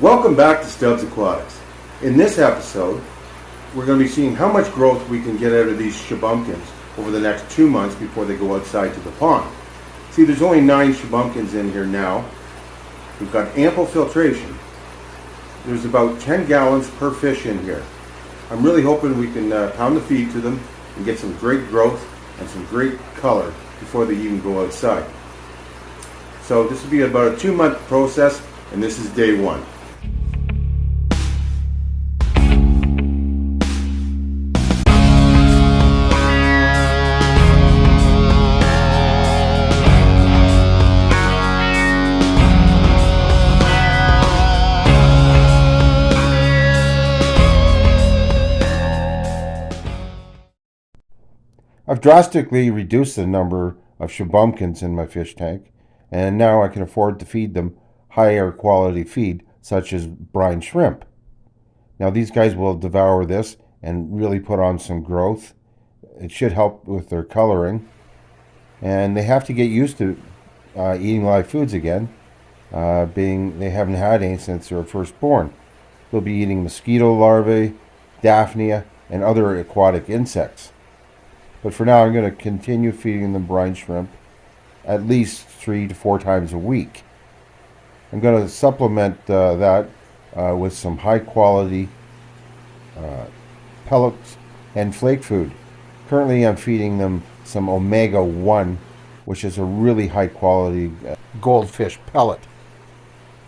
Welcome back to Stubbs Aquatics. In this episode, we're going to be seeing how much growth we can get out of these Shubunkins over the next 2 months before they go outside to the pond. See, there's only 9 Shubunkins in here now. We've got ample filtration. There's about 10 gallons per fish in here. I'm really hoping we can pound the feed to them and get some great growth and some great color before they even go outside. So this will be about a 2-month process, and this is day 1. I've drastically reduced the number of Shubunkins in my fish tank, and now I can afford to feed them higher quality feed such as brine shrimp. Now these guys will devour this and really put on some growth. It should help with their coloring, and they have to get used to eating live foods again, being they haven't had any since they were first born. They'll be eating mosquito larvae, daphnia, and other aquatic insects. But for now, I'm going to continue feeding them brine shrimp at least 3 to 4 times a week. I'm going to supplement that with some high quality pellets and flake food. Currently, I'm feeding them some omega-1, which is a really high quality goldfish pellet.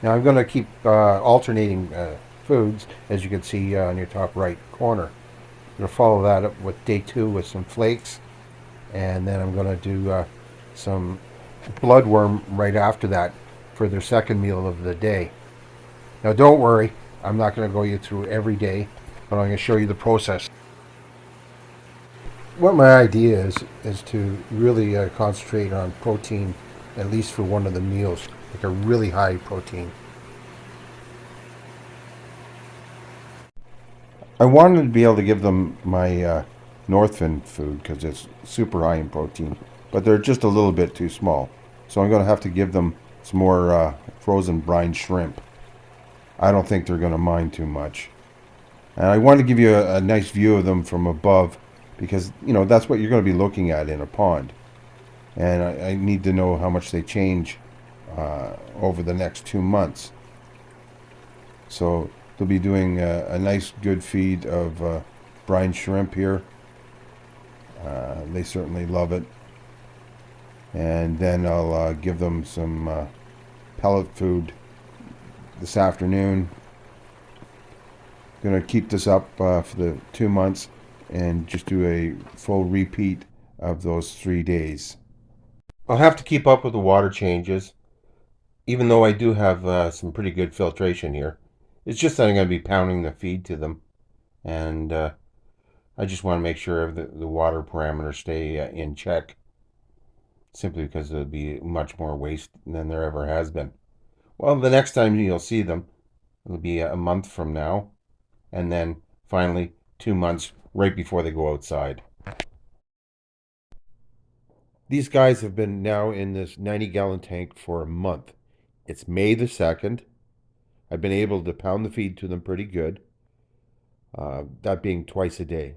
Now I'm going to keep alternating foods, as you can see on your top right corner. I'm going to follow that up with day 2 with some flakes, and then I'm going to do some bloodworm right after that for their second meal of the day. Now don't worry, I'm not going to go you through every day, but I'm going to show you the process. What my idea is to really concentrate on protein, at least for one of the meals, like a really high protein. I wanted to be able to give them my Northfin food because it's super high in protein, but they're just a little bit too small. So I'm going to have to give them some more frozen brine shrimp. I don't think they're going to mind too much. And I wanted to give you a nice view of them from above because, you know, that's what you're going to be looking at in a pond. And I need to know how much they change over the next 2 months. So they'll be doing a nice good feed of brine shrimp here. They certainly love it. And then I'll give them some pellet food this afternoon. Going to keep this up for the 2 months and just do a full repeat of those 3 days. I'll have to keep up with the water changes, even though I do have some pretty good filtration here. It's just that I'm going to be pounding the feed to them, and I just want to make sure the water parameters stay in check, simply because there'll be much more waste than there ever has been. Well, the next time you'll see them, it'll be a month from now, and then finally 2 months right before they go outside. These guys have been now in this 90-gallon tank for a month. It's May the 2nd. I've been able to pound the feed to them pretty good, that being twice a day.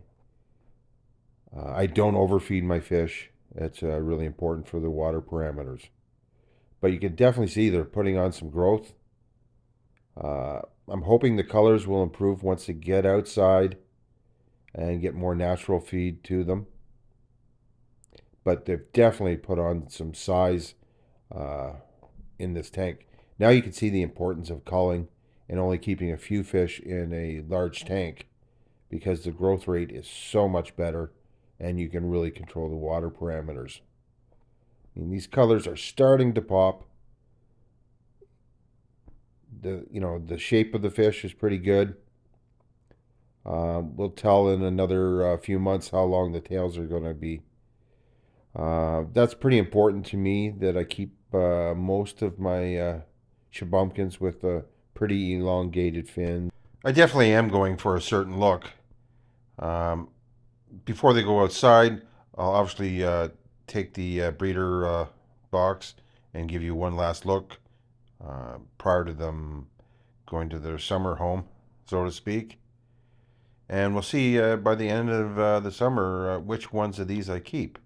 I don't overfeed my fish. It's really important for the water parameters. But you can definitely see they're putting on some growth. I'm hoping the colors will improve once they get outside and get more natural feed to them. But they've definitely put on some size in this tank. Now you can see the importance of culling and only keeping a few fish in a large tank, because the growth rate is so much better and you can really control the water parameters. I mean, these colors are starting to pop. The shape of the fish is pretty good. We'll tell in another few months how long the tails are going to be. That's pretty important to me, that I keep most of my Shubunkins with a pretty elongated fin. I definitely am going for a certain look. Before they go outside, I'll obviously take the breeder box and give you one last look prior to them going to their summer home, so to speak. And we'll see by the end of the summer which ones of these I keep.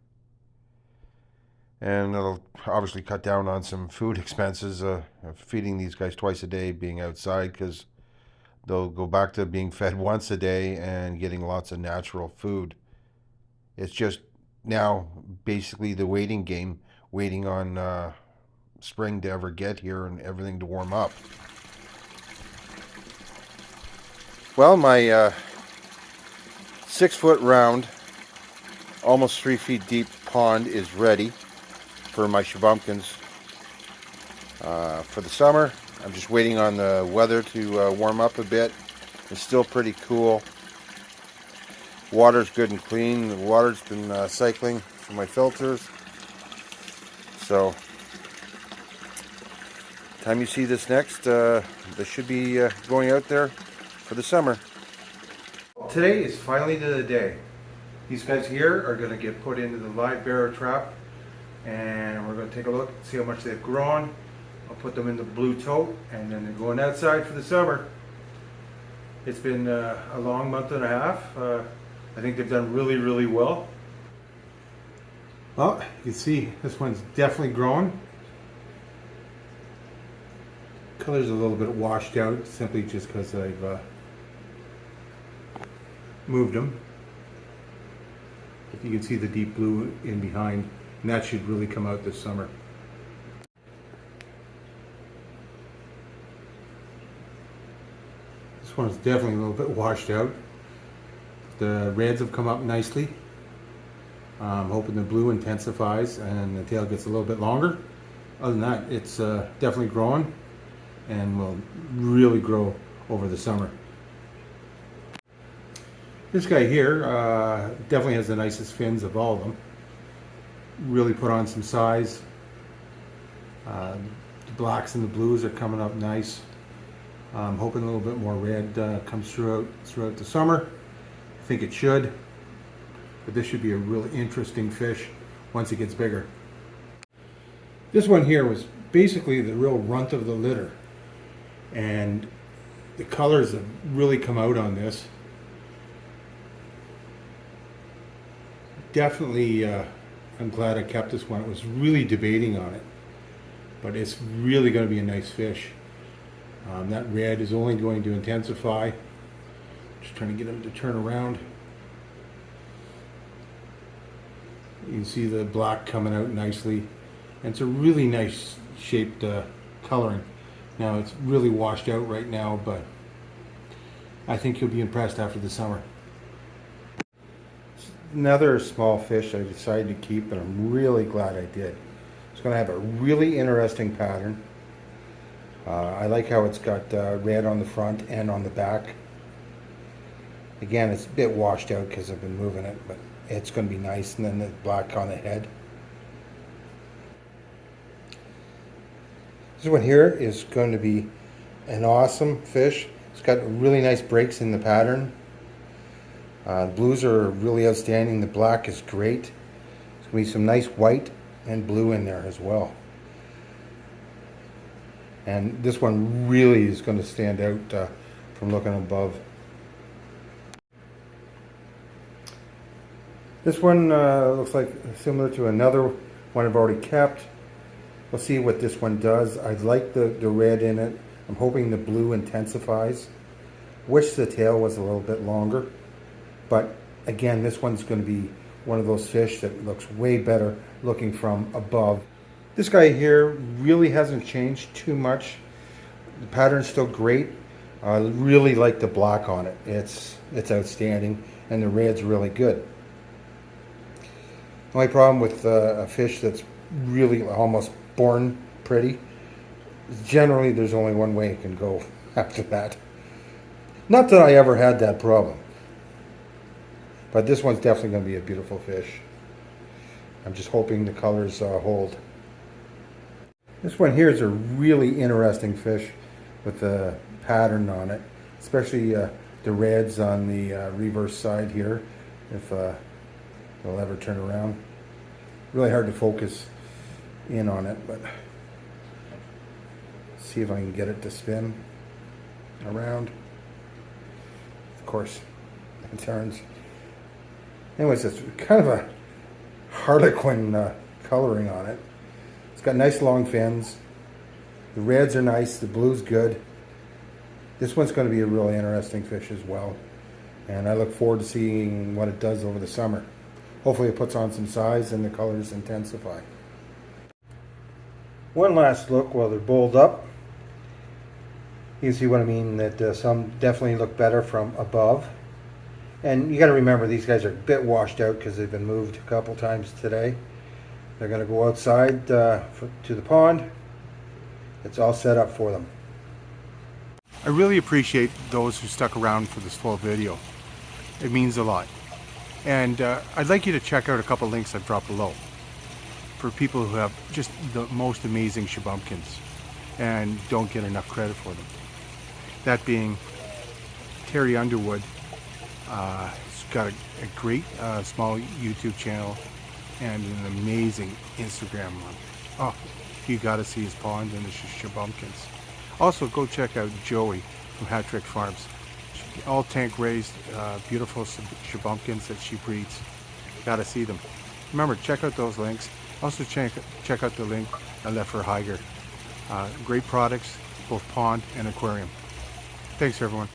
And it'll obviously cut down on some food expenses, feeding these guys twice a day, being outside, because they'll go back to being fed once a day and getting lots of natural food. It's just now basically the waiting game, waiting on spring to ever get here and everything to warm up. Well, my 6-foot round, almost 3 feet deep pond is ready for my Shubunkins for the summer. I'm just waiting on the weather to warm up a bit. It's still pretty cool. Water's good and clean. The water's been cycling from my filters. So, time you see this next, they should be going out there for the summer. Today is finally the day. These guys here are going to get put into the live bearer trap, and we're going to take a look, see how much they've grown. I'll put them in the blue tote, and then they're going outside for the summer. It's been a long month and a half. I think they've done really, really well. Well, you can see this one's definitely growing. Color's a little bit washed out, simply just because I've moved them. If you can see the deep blue in behind, and that should really come out this summer. This one is definitely a little bit washed out. The reds have come up nicely. I'm hoping the blue intensifies and the tail gets a little bit longer. Other than that, it's definitely growing and will really grow over the summer. This guy here definitely has the nicest fins of all of them. Really put on some size. The blacks and the blues are coming up nice. I'm hoping a little bit more red comes throughout the summer. I think it should, but this should be a really interesting fish once it gets bigger. This one here was basically the real runt of the litter, and the colors have really come out on this. Definitely, I'm glad I kept this one. I was really debating on it, but it's really going to be a nice fish. That red is only going to intensify. Just trying to get him to turn around. You can see the black coming out nicely. And it's a really nice shaped coloring. Now it's really washed out right now, but I think you'll be impressed after the summer. Another small fish I decided to keep, and I'm really glad I did. It's going to have a really interesting pattern. I like how it's got red on the front and on the back. Again, it's a bit washed out because I've been moving it, but it's going to be nice. And then the black on the head. This one here is going to be an awesome fish. It's got really nice breaks in the pattern. The blues are really outstanding. The black is great. There's going to be some nice white and blue in there as well. And this one really is going to stand out from looking above. This one looks like similar to another one I've already kept. We'll see what this one does. I like the red in it. I'm hoping the blue intensifies. Wish the tail was a little bit longer. But again, this one's going to be one of those fish that looks way better looking from above. This guy here really hasn't changed too much. The pattern's still great. I really like the black on it. It's outstanding, and the red's really good. The only problem with a fish that's really almost born pretty, generally there's only one way it can go after that. Not that I ever had that problem, but this one's definitely going to be a beautiful fish. I'm just hoping the colors hold. This one here is a really interesting fish with the pattern on it, especially the reds on the reverse side here, if they'll ever turn around. Really hard to focus in on it, but see if I can get it to spin. around. Of course, it turns. Anyways, it's kind of a harlequin coloring on it. It's got nice long fins. The reds are nice, the blue's good. This one's going to be a really interesting fish as well. And I look forward to seeing what it does over the summer. Hopefully it puts on some size and the colors intensify. One last look while they're bowled up. You can see what I mean, that some definitely look better from above. And you got to remember, these guys are a bit washed out because they've been moved a couple times today. They're going to go outside to the pond. It's all set up for them. I really appreciate those who stuck around for this full video. It means a lot. And I'd like you to check out a couple links I've dropped below for people who have just the most amazing Shubunkins and don't get enough credit for them. That being Terry Underwood. He's got a great small YouTube channel and an amazing Instagram one. Oh, you got to see his pond and the Shubunkins. Also, go check out Joey from Hattrick Farms. All tank raised, beautiful Shubunkins that she breeds. Got to see them. Remember, check out those links. Also, check out the link I left for Hygger. Great products, both pond and aquarium. Thanks, everyone.